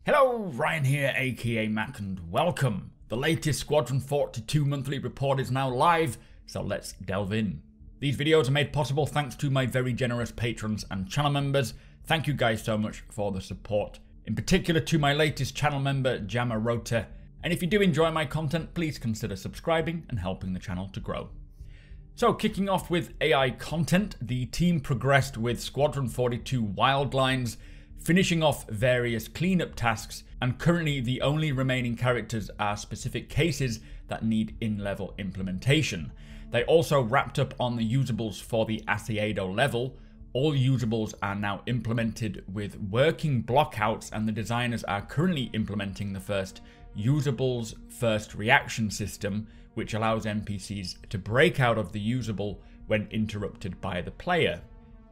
Hello, Ryan here, aka Mac, and welcome. The latest Squadron 42 monthly report is now live, so let's delve in. These videos are made possible thanks to my very generous patrons and channel members. Thank you guys so much for the support. In particular to my latest channel member, Jamarota. And if you do enjoy my content, please consider subscribing and helping the channel to grow. So kicking off with AI content, the team progressed with Squadron 42 Wildlines, finishing off various cleanup tasks, and currently the only remaining characters are specific cases that need in-level implementation. They also wrapped up on the usables for the Macedo level. All usables are now implemented with working blockouts, and the designers are currently implementing the first usables first reaction system, which allows NPCs to break out of the usable when interrupted by the player.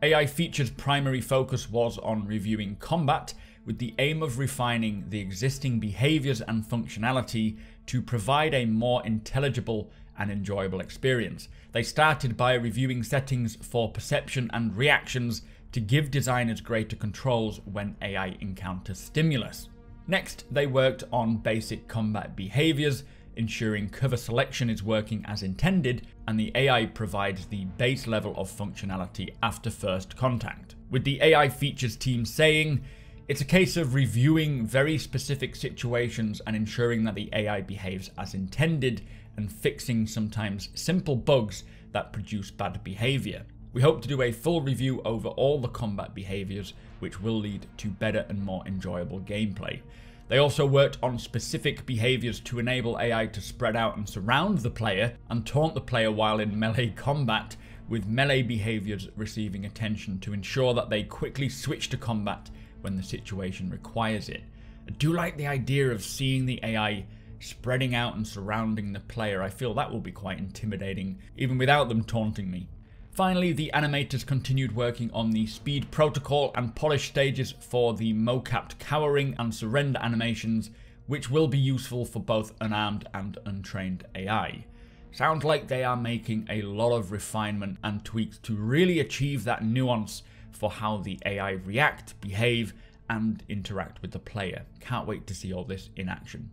AI features' primary focus was on reviewing combat, with the aim of refining the existing behaviors and functionality to provide a more intelligible and enjoyable experience. They started by reviewing settings for perception and reactions to give designers greater controls when AI encounters stimulus. Next, they worked on basic combat behaviors, ensuring cover selection is working as intended, and the AI provides the base level of functionality after first contact. With the AI features team saying, it's a case of reviewing very specific situations and ensuring that the AI behaves as intended and fixing sometimes simple bugs that produce bad behavior. We hope to do a full review over all the combat behaviors, which will lead to better and more enjoyable gameplay. They also worked on specific behaviors to enable AI to spread out and surround the player and taunt the player while in melee combat, with melee behaviors receiving attention to ensure that they quickly switch to combat when the situation requires it. I do like the idea of seeing the AI spreading out and surrounding the player. I feel that will be quite intimidating, even without them taunting me. Finally, the animators continued working on the speed protocol and polish stages for the mocapped cowering and surrender animations, which will be useful for both unarmed and untrained AI. Sounds like they are making a lot of refinement and tweaks to really achieve that nuance for how the AI react, behave, and interact with the player. Can't wait to see all this in action.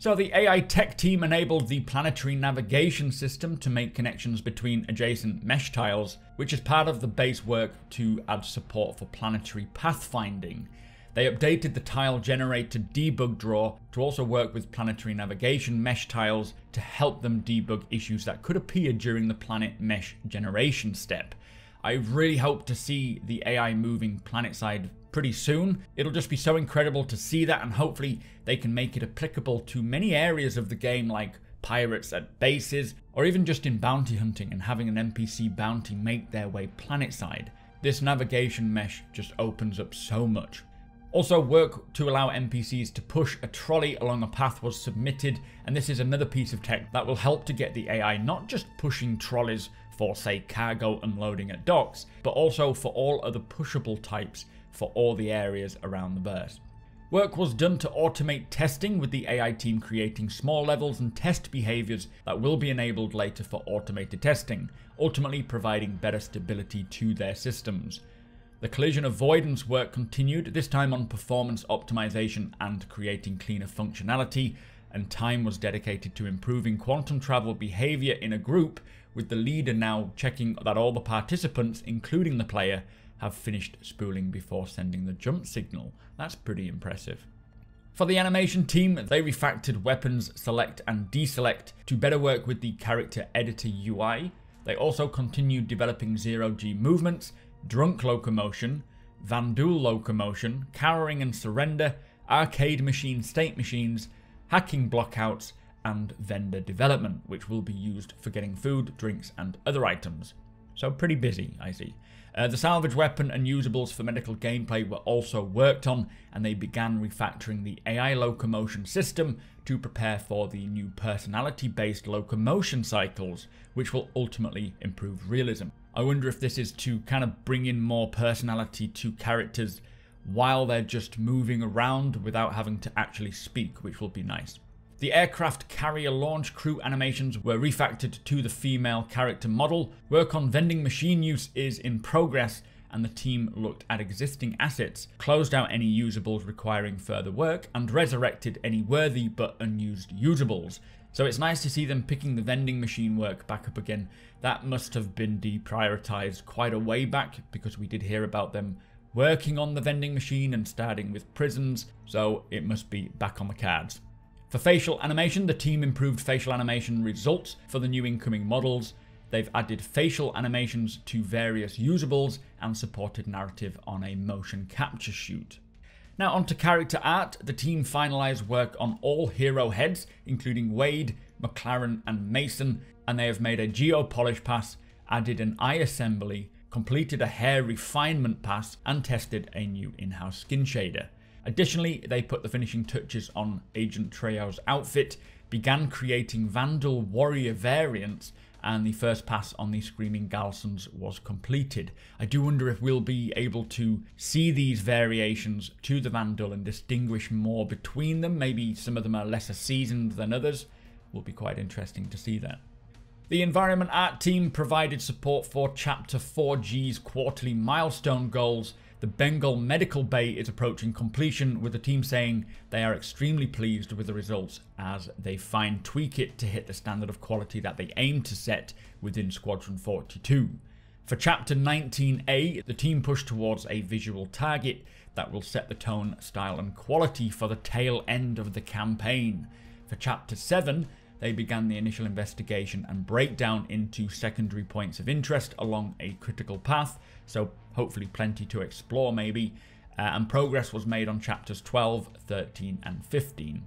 So the AI tech team enabled the planetary navigation system to make connections between adjacent mesh tiles, which is part of the base work to add support for planetary pathfinding. They updated the tile generator debug drawer to also work with planetary navigation mesh tiles to help them debug issues that could appear during the planet mesh generation step. I really hope to see the AI moving planet side pretty soon. It'll just be so incredible to see that, and hopefully they can make it applicable to many areas of the game, like pirates at bases, or even just in bounty hunting and having an NPC bounty make their way planet side. This navigation mesh just opens up so much. Also, work to allow NPCs to push a trolley along a path was submitted, and this is another piece of tech that will help to get the AI not just pushing trolleys for, say, cargo unloading at docks, but also for all other pushable types for all the areas around the verse. Work was done to automate testing, with the AI team creating small levels and test behaviors that will be enabled later for automated testing, ultimately providing better stability to their systems. The collision avoidance work continued, this time on performance optimization and creating cleaner functionality, and time was dedicated to improving quantum travel behavior in a group, with the leader now checking that all the participants, including the player, have finished spooling before sending the jump signal. That's pretty impressive. For the animation team, they refactored weapons select and deselect to better work with the character editor UI. They also continued developing zero-G movements, drunk locomotion, Vanduul locomotion, cowering and surrender, arcade machine state machines, hacking blockouts, and vendor development, which will be used for getting food, drinks, and other items. So pretty busy, I see. The salvage weapon and usables for medical gameplay were also worked on, and they began refactoring the AI locomotion system to prepare for the new personality-based locomotion cycles, which will ultimately improve realism. I wonder if this is to kind of bring in more personality to characters while they're just moving around without having to actually speak, which will be nice. The aircraft carrier launch crew animations were refactored to the female character model. Work on vending machine use is in progress, and the team looked at existing assets, closed out any usables requiring further work, and resurrected any worthy but unused usables. So it's nice to see them picking the vending machine work back up again. That must have been deprioritized quite a way back, because we did hear about them working on the vending machine and starting with prisons, so it must be back on the cards. For facial animation, the team improved facial animation results for the new incoming models. They've added facial animations to various usables and supported narrative on a motion capture shoot. Now onto character art. The team finalised work on all hero heads, including Wade, McLaren and Mason, and they have made a geo polish pass, added an eye assembly, completed a hair refinement pass, and tested a new in-house skin shader. Additionally, they put the finishing touches on Agent Trejo's outfit, began creating Vanduul warrior variants, and the first pass on the Screaming Galsons was completed. I do wonder if we'll be able to see these variations to the Vanduul and distinguish more between them. Maybe some of them are lesser seasoned than others. Will be quite interesting to see that. The environment art team provided support for Chapter 4G's quarterly milestone goals. The Bengal Medical Bay is approaching completion, with the team saying they are extremely pleased with the results as they fine tweak it to hit the standard of quality that they aim to set within Squadron 42. For Chapter 19A, the team pushed towards a visual target that will set the tone, style and quality for the tail end of the campaign. For Chapter 7, they began the initial investigation and breakdown into secondary points of interest along a critical path, so hopefully plenty to explore maybe, and progress was made on chapters 12, 13 and 15.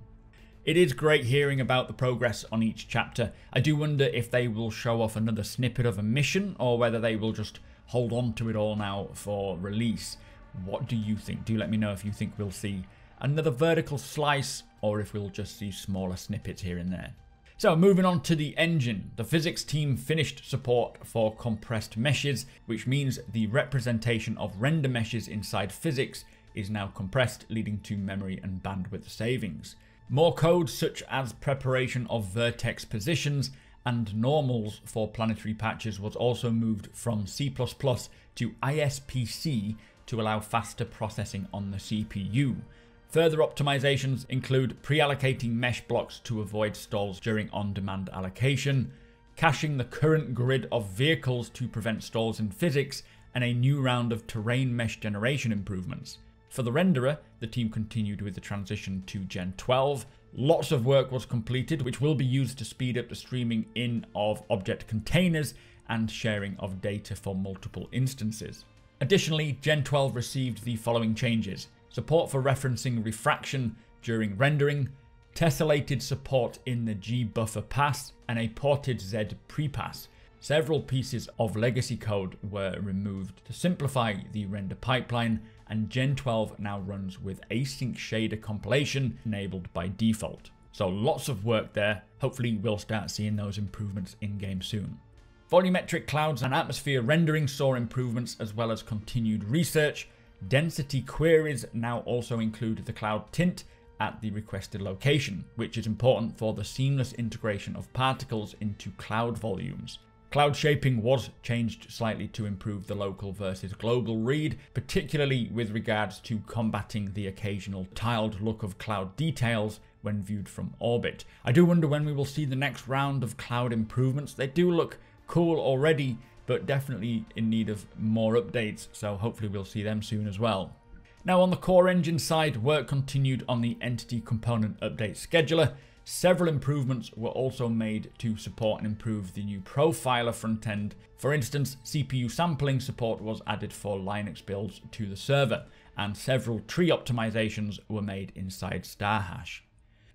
It is great hearing about the progress on each chapter. I do wonder if they will show off another snippet of a mission, or whether they will just hold on to it all now for release. What do you think? Do let me know if you think we'll see another vertical slice, or if we'll just see smaller snippets here and there. So moving on to the engine, the physics team finished support for compressed meshes, which means the representation of render meshes inside physics is now compressed, leading to memory and bandwidth savings. More code such as preparation of vertex positions and normals for planetary patches was also moved from C++ to ISPC to allow faster processing on the CPU. Further optimizations include pre-allocating mesh blocks to avoid stalls during on-demand allocation, caching the current grid of vehicles to prevent stalls in physics, and a new round of terrain mesh generation improvements. For the renderer, the team continued with the transition to Gen 12. Lots of work was completed, which will be used to speed up the streaming in of object containers and sharing of data for multiple instances. Additionally, Gen 12 received the following changes: support for referencing refraction during rendering, tessellated support in the G buffer pass, and a ported Z prepass. Several pieces of legacy code were removed to simplify the render pipeline, and Gen 12 now runs with async shader compilation enabled by default. So lots of work there. Hopefully we'll start seeing those improvements in-game soon. Volumetric clouds and atmosphere rendering saw improvements, as well as continued research. Density queries now also include the cloud tint at the requested location, which is important for the seamless integration of particles into cloud volumes. Cloud shaping was changed slightly to improve the local versus global read, particularly with regards to combating the occasional tiled look of cloud details when viewed from orbit. I do wonder when we will see the next round of cloud improvements. They do look cool already, but definitely in need of more updates, so hopefully we'll see them soon as well. Now on the core engine side, work continued on the entity component update scheduler. Several improvements were also made to support and improve the new profiler front end. For instance, CPU sampling support was added for Linux builds to the server, and several tree optimizations were made inside StarHash.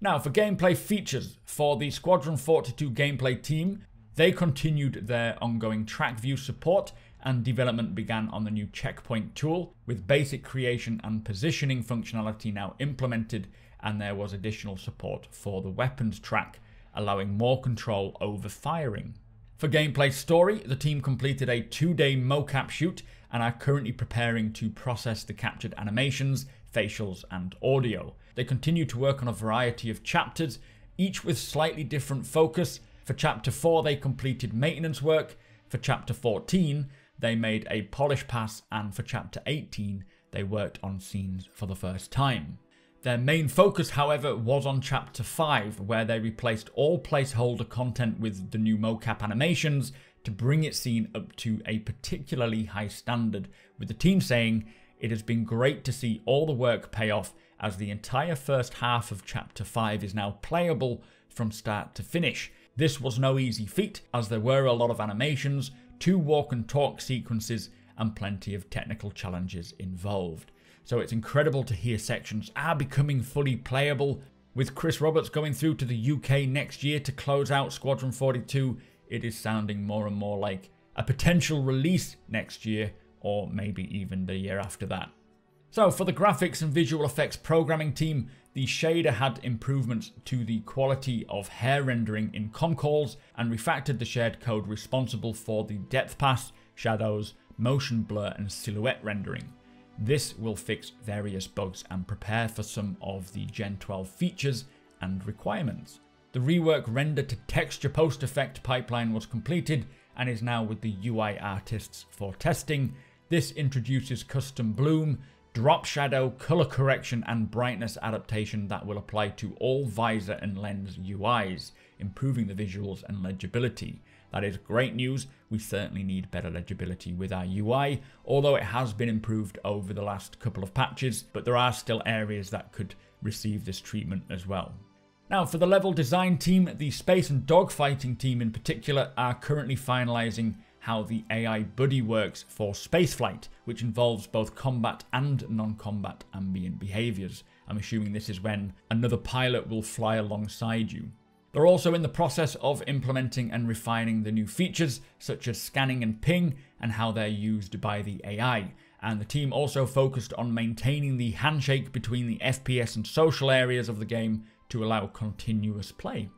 Now for gameplay features, for the Squadron 42 gameplay team, they continued their ongoing track view support, and development began on the new checkpoint tool, with basic creation and positioning functionality now implemented, and there was additional support for the weapons track, allowing more control over firing. For gameplay story, the team completed a 2-day mocap shoot and are currently preparing to process the captured animations, facials and audio. They continue to work on a variety of chapters, each with slightly different focus. For Chapter 4, they completed maintenance work. For Chapter 14, they made a polish pass, and for Chapter 18, they worked on scenes for the first time. Their main focus, however, was on Chapter 5, where they replaced all placeholder content with the new mocap animations to bring its scene up to a particularly high standard, with the team saying, "It has been great to see all the work pay off, as the entire first half of Chapter 5 is now playable from start to finish. This was no easy feat, as there were a lot of animations, 2 walk and talk sequences, and plenty of technical challenges involved." So it's incredible to hear sections are becoming fully playable. With Chris Roberts going through to the UK next year to close out Squadron 42, it is sounding more and more like a potential release next year, or maybe even the year after that. So for the graphics and visual effects programming team, the shader had improvements to the quality of hair rendering in comcalls and refactored the shared code responsible for the depth pass, shadows, motion blur and silhouette rendering. This will fix various bugs and prepare for some of the Gen 12 features and requirements. The rework render to texture post effect pipeline was completed and is now with the UI artists for testing. This introduces custom bloom, drop shadow, color correction and brightness adaptation that will apply to all visor and lens UIs, improving the visuals and legibility. That is great news. We certainly need better legibility with our UI, although it has been improved over the last couple of patches, but there are still areas that could receive this treatment as well. Now for the level design team, the space and dogfighting team in particular are currently finalizing how the AI buddy works for spaceflight, which involves both combat and non-combat ambient behaviors. I'm assuming this is when another pilot will fly alongside you. They're also in the process of implementing and refining the new features, such as scanning and ping, and how they're used by the AI. And the team also focused on maintaining the handshake between the FPS and social areas of the game to allow continuous play.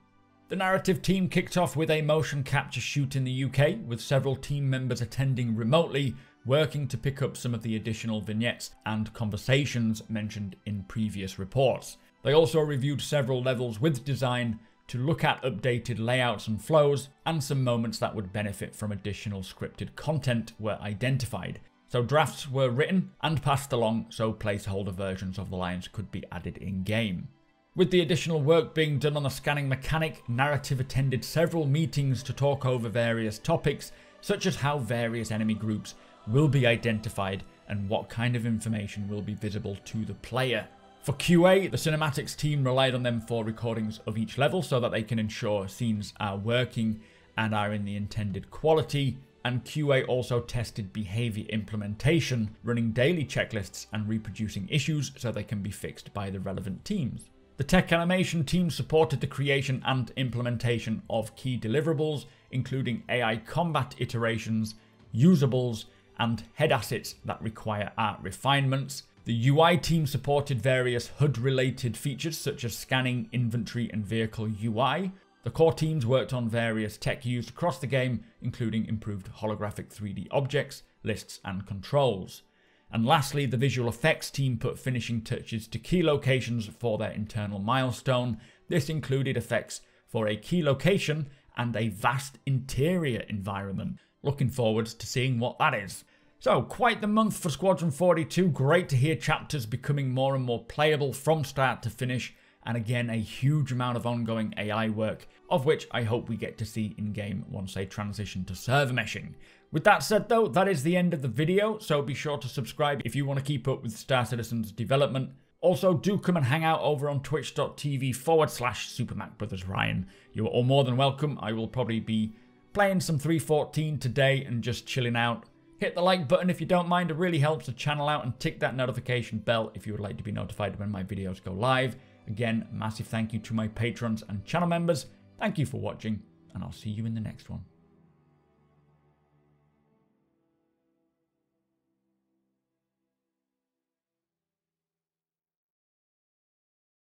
The narrative team kicked off with a motion capture shoot in the UK, with several team members attending remotely, working to pick up some of the additional vignettes and conversations mentioned in previous reports. They also reviewed several levels with design to look at updated layouts and flows, and some moments that would benefit from additional scripted content were identified. So drafts were written and passed along so placeholder versions of the lines could be added in-game. With the additional work being done on the scanning mechanic, narrative attended several meetings to talk over various topics, such as how various enemy groups will be identified and what kind of information will be visible to the player. For QA, the cinematics team relied on them for recordings of each level so that they can ensure scenes are working and are in the intended quality. And QA also tested behavior implementation, running daily checklists and reproducing issues so they can be fixed by the relevant teams. The tech animation team supported the creation and implementation of key deliverables, including AI combat iterations, usables, and head assets that require art refinements. The UI team supported various HUD-related features such as scanning, inventory, and vehicle UI. The core teams worked on various tech used across the game, including improved holographic 3D objects, lists, and controls. And lastly, the visual effects team put finishing touches to key locations for their internal milestone. This included effects for a key location and a vast interior environment. Looking forward to seeing what that is. So, quite the month for Squadron 42. Great to hear chapters becoming more and more playable from start to finish. And again, a huge amount of ongoing AI work, of which I hope we get to see in-game once they transition to server meshing. With that said though, that is the end of the video, so be sure to subscribe if you want to keep up with Star Citizen's development. Also, do come and hang out over on twitch.tv/supermacbrothers. You are all more than welcome. I will probably be playing some 314 today and just chilling out. Hit the like button if you don't mind, it really helps the channel out, and tick that notification bell if you would like to be notified when my videos go live. Again, massive thank you to my patrons and channel members. Thank you for watching, and I'll see you in the next one.